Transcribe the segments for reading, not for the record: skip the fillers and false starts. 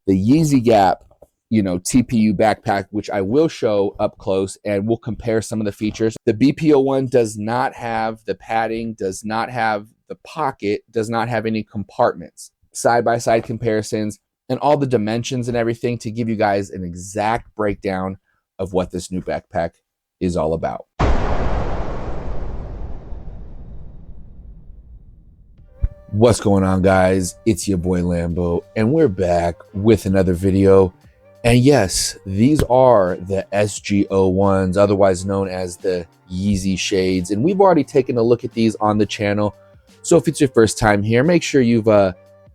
the Yeezy Gap, TPU backpack, which I will show up close and we'll compare some of the features. The BP-01 does not have the padding, does not have the pocket, does not have any compartments. Side-by-side comparisons and all the dimensions and everything to give you guys an exact breakdown of what this new backpack is all about. What's going on, guys? It's your boy Lambo, and we're back with another video. And yes, these are the SG-01s, otherwise known as the Yeezy shades. And we've already taken a look at these on the channel. So if it's your first time here, make sure you've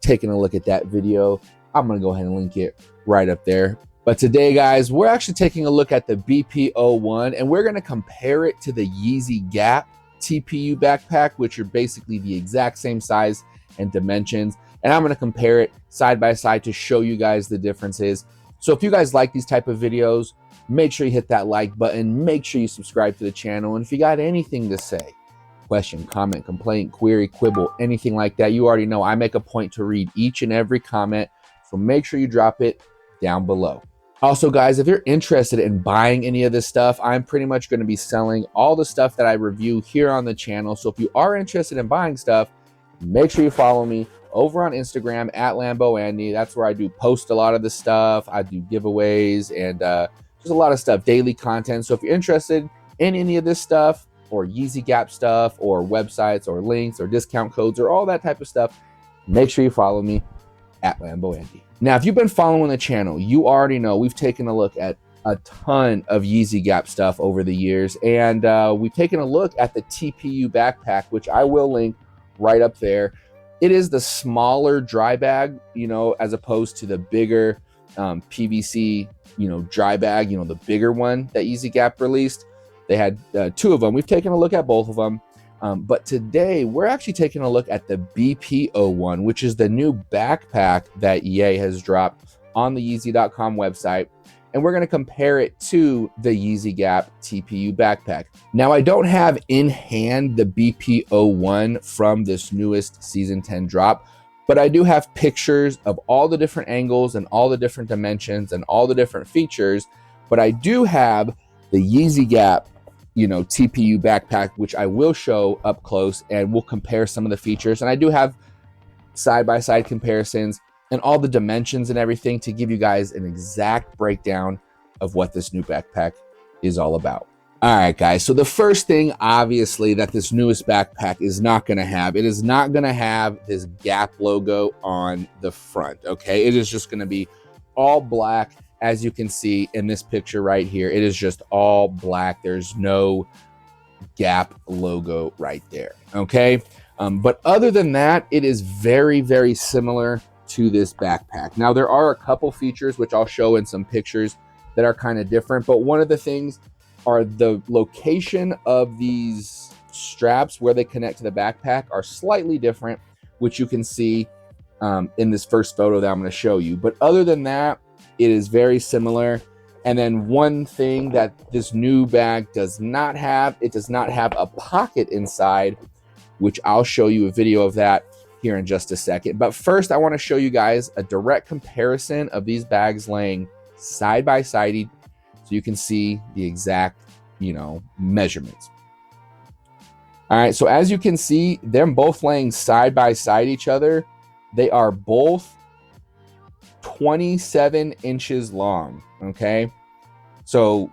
taken a look at that video. I'm gonna go ahead and link it right up there. But today, guys, we're actually taking a look at the BP-01, and we're gonna compare it to the Yeezy Gap TPU backpack, which are basically the exact same size and dimensions. And I'm going to compare it side by side to show you guys the differences. So if you guys like these type of videos, make sure you hit that like button, make sure you subscribe to the channel. And if you got anything to say, question, comment, complaint, query, quibble, anything like that, you already know I make a point to read each and every comment. So make sure you drop it down below. Also, guys, if you're interested in buying any of this stuff, I'm pretty much going to be selling all the stuff that I review here on the channel. So if you are interested in buying stuff, make sure you follow me over on Instagram at LamboAndy. That's where I do post a lot of the stuff. I do giveaways and just a lot of stuff, daily content. So if you're interested in any of this stuff or Yeezy Gap stuff or websites or links or discount codes or all that type of stuff, make sure you follow me at LamboAndy. Now, if you've been following the channel, you already know we've taken a look at a ton of Yeezy Gap stuff over the years. And we've taken a look at the TPU backpack, which I will link right up there. It is the smaller dry bag, as opposed to the bigger PVC, dry bag, the bigger one that Yeezy Gap released. They had two of them. We've taken a look at both of them. But today we're actually taking a look at the BP-01, which is the new backpack that EA has dropped on the Yeezy.com website. And we're going to compare it to the Yeezy Gap TPU backpack. Now, I don't have in hand the BP-01 from this newest Season 10 drop, but I do have pictures of all the different angles and all the different dimensions and all the different features. But I do have the Yeezy Gap TPU backpack, which I will show up close and we'll compare some of the features. And I do have side-by-side comparisons and all the dimensions and everything to give you guys an exact breakdown of what this new backpack is all about. All right, guys. So the first thing, obviously, that this newest backpack is not going to have, it is not going to have this Gap logo on the front, okay? It is just going to be all black. As you can see in this picture right here, it is just all black. There's no Gap logo right there, okay? But other than that, it is very, very similar to this backpack. Now, there are a couple features, which I'll show in some pictures, that are kind of different. But one of the things are the location of these straps where they connect to the backpack are slightly different, which you can see in this first photo that I'm going to show you. But other than that, it is very similar. And then one thing that this new bag does not have, it does not have a pocket inside, which I'll show you a video of that here in just a second. But first, I want to show you guys a direct comparison of these bags laying side by side so you can see the exact, measurements. All right, so as you can see, they're both laying side by side each other. They are both 27 inches long, okay? So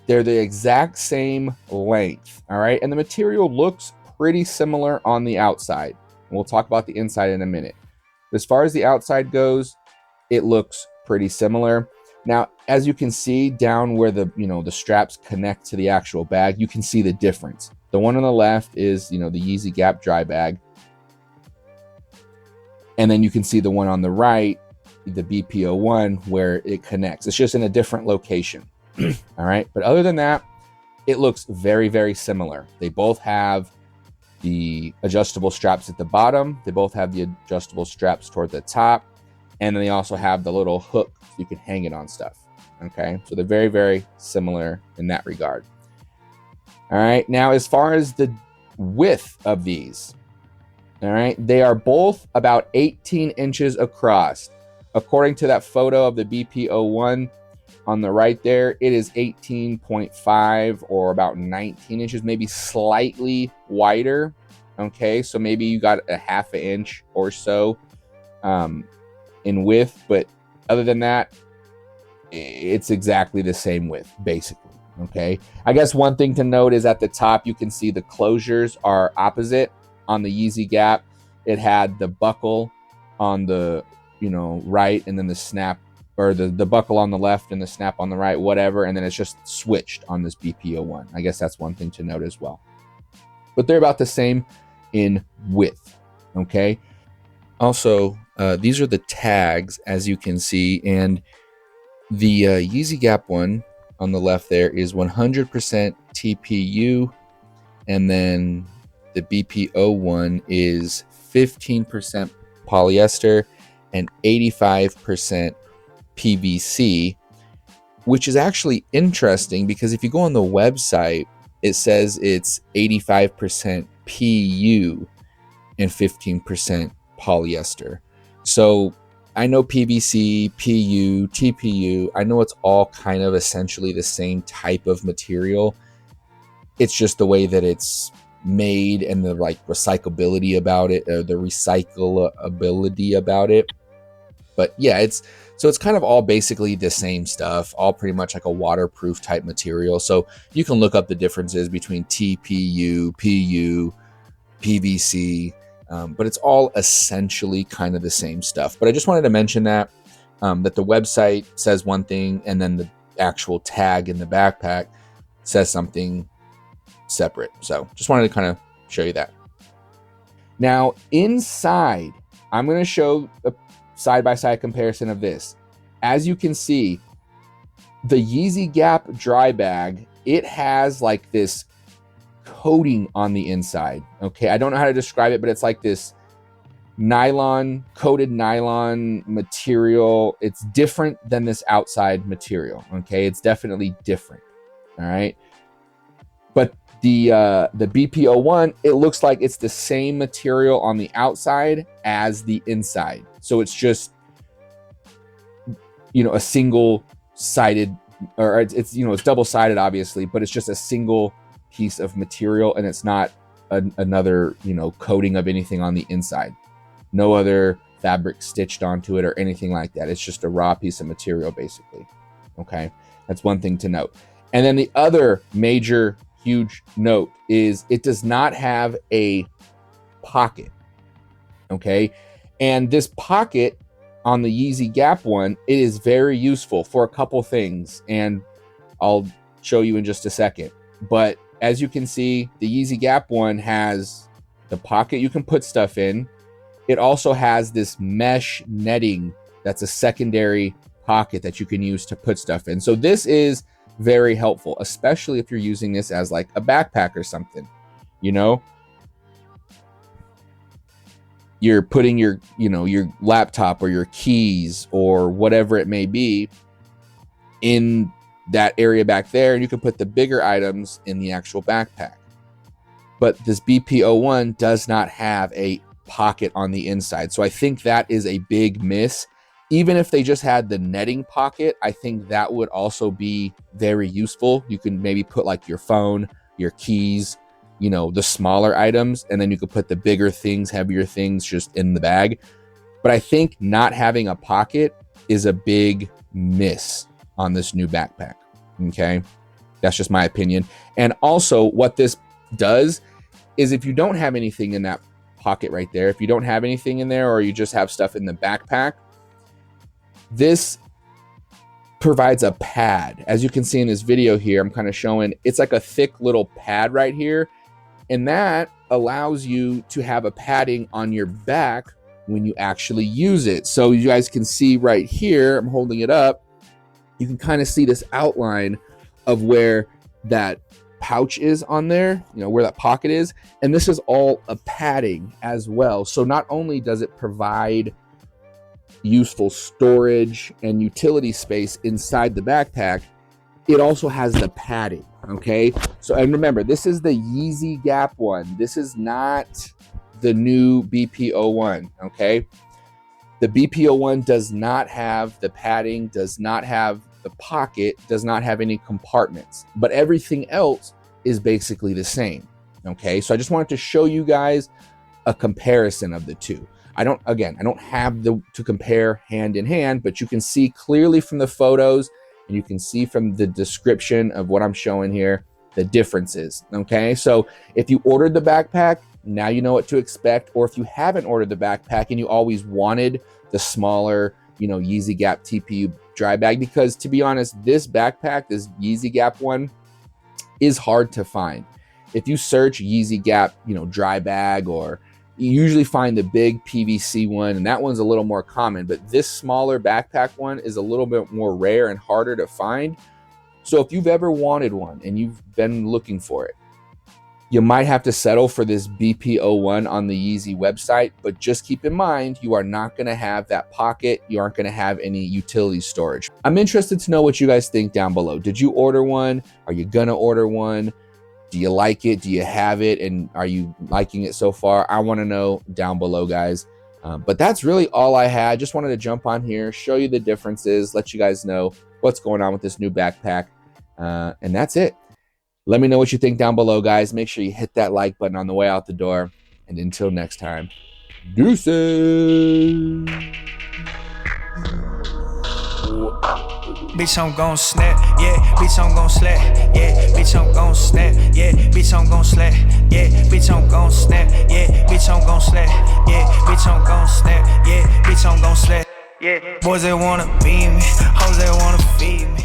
they're the exact same length, all right? And the material looks pretty similar on the outside. And we'll talk about the inside in a minute. As far as the outside goes, it looks pretty similar. Now, as you can see down where the, the straps connect to the actual bag, you can see the difference. The one on the left is, the Yeezy Gap dry bag. And then you can see the one on the right, the BP-01, where it connects. It's just in a different location. All right. But other than that, it looks very, very similar. They both have the adjustable straps at the bottom. They both have the adjustable straps toward the top. And then they also have the little hook so you can hang it on stuff. Okay. So they're very, very similar in that regard. All right. Now, as far as the width of these, all right, they are both about 18 inches across. according to that photo of the BP-01 on the right there, it is 18.5 or about 19 inches, maybe slightly wider. Okay, so maybe you got a half an inch or so in width, but other than that, it's exactly the same width, basically. Okay, I guess one thing to note is at the top, you can see the closures are opposite. On the YEEZY Gap, it had the buckle on the, you know, right, and then the snap, or the buckle on the left and the snap on the right, whatever, and then it's just switched on this BP-01. I guess that's one thing to note as well. But they're about the same in width, okay? Also, these are the tags, as you can see, and the YEEZY Gap one on the left there is 100% TPU, and then the BP-01 is 15% polyester and 85% PVC, which is actually interesting because if you go on the website, it says it's 85% PU and 15% polyester. So I know PVC, PU, TPU, I know it's all kind of essentially the same type of material. It's just the way that it's made and the like recyclability about it, or the recyclability about it. But yeah, it's kind of all basically the same stuff, all pretty much like a waterproof type material. So you can look up the differences between TPU, PU, PVC, but it's all essentially kind of the same stuff. But I just wanted to mention that that the website says one thing and then the actual tag in the backpack says something separate. So just wanted to kind of show you that. Now inside, I'm going to show a side-by-side comparison of this. As you can see, the YEEZY Gap dry bag, it has like this coating on the inside. Okay, I don't know how to describe it, but it's like this nylon, coated nylon material. It's different than this outside material. Okay, it's definitely different. All right, but the BP-01, it looks like it's the same material on the outside as the inside. So it's just, you know, a single sided, or it's you know, it's double sided obviously, but it's just a single piece of material, and it's not another, you know, coating of anything on the inside. No other fabric stitched onto it or anything like that. It's just a raw piece of material basically. Okay, that's one thing to note. And then the other major huge note is it does not have a pocket. Okay, and this pocket on the YEEZY Gap one, it is very useful for a couple things, and I'll show you in just a second. But as you can see, the YEEZY Gap one has the pocket you can put stuff in. It also has this mesh netting that's a secondary pocket that you can use to put stuff in. So this is very helpful, especially if you're using this as like a backpack or something. You know, you're putting your, you know, your laptop or your keys or whatever it may be in that area back there, and you can put the bigger items in the actual backpack. But this BP-01 does not have a pocket on the inside. So I think that is a big miss. Even if they just had the netting pocket, I think that would also be very useful. You can maybe put like your phone, your keys, you know, the smaller items, and then you could put the bigger things, heavier things just in the bag. But I think not having a pocket is a big miss on this new backpack. Okay, that's just my opinion. And also what this does is if you don't have anything in that pocket right there, if you don't have anything in there, or you just have stuff in the backpack, this provides a pad. As you can see in this video here, I'm kind of showing, it's like a thick little pad right here. And that allows you to have a padding on your back when you actually use it. So you guys can see right here, I'm holding it up. You can kind of see this outline of where that pouch is on there, you know, where that pocket is. And this is all a padding as well. So not only does it provide useful storage and utility space inside the backpack, it also has the padding. Okay, so and remember, this is the YEEZY Gap one. This is not the new BP-01. Okay, The BP-01 does not have the padding, does not have the pocket, does not have any compartments, but everything else is basically the same. Okay, so I just wanted to show you guys a comparison of the two. I don't have to compare hand in hand, but you can see clearly from the photos and you can see from the description of what I'm showing here, the differences. Okay, so if you ordered the backpack, now you know what to expect. Or if you haven't ordered the backpack and you always wanted the smaller, YEEZY Gap TPU dry bag, because to be honest, this backpack, this YEEZY Gap one, is hard to find. If you search YEEZY Gap, dry bag, or you usually find the big PVC one, and that one's a little more common, but this smaller backpack one is a little bit more rare and harder to find. So if you've ever wanted one and you've been looking for it, you might have to settle for this BP-01 on the YEEZY website, but just keep in mind, you are not gonna have that pocket. You aren't gonna have any utility storage. I'm interested to know what you guys think down below. Did you order one? Are you gonna order one? Do you like it? Do you have it? And are you liking it so far? I wanna know down below, guys. But that's really all I had. Just wanted to jump on here, show you the differences, let you guys know what's going on with this new backpack. And that's it. Let me know what you think down below, guys. Make sure you hit that like button on the way out the door. And until next time, deuces. Bitch, I'm gon' snap, yeah, bitch, I'm gon' slap, yeah, bitch, I'm gon' snap, yeah, bitch, I'm gon' slap, yeah, bitch, I'm gon' snap, yeah, bitch, I'm gon' slap, yeah, bitch, I'm gon' snap, yeah, bitch, I'm gon' slap, yeah. Boys, they wanna be me, hoes, they wanna feed me.